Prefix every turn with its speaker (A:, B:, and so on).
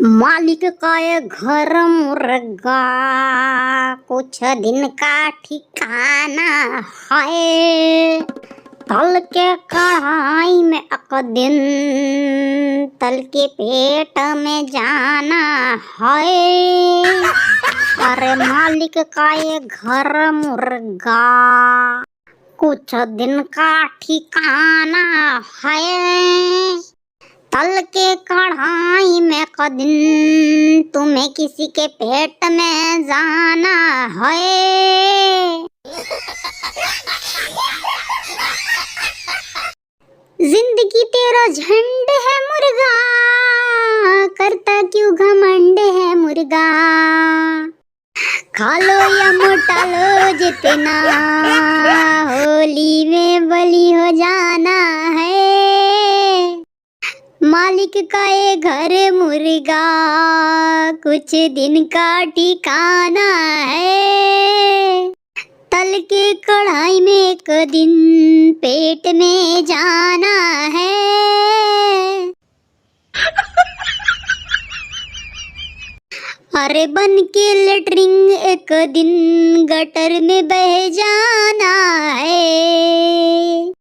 A: मालिक का ये घर मुर्गा, कुछ दिन का ठिकाना है। तल के कढ़ाई में एक दिन, तल के पेट में जाना है। अरे मालिक का ये घर मुर्गा, कुछ दिन का ठिकाना है। तल के कढ़ाई में कदिन, तुम्हें किसी के पेट में जाना है। जिंदगी तेरा झंड है मुर्गा, करता क्यों घमंड है मुर्गा। खा लो या मोटा लो जितना, होली में बलि हो जाना है। मालिक का ये घर मुर्गा, कुछ दिन का ठिकाना है। तल के कढ़ाई में एक दिन, पेट में जाना है। अरे बन के लेटरिंग एक दिन, गटर में बह जाना है।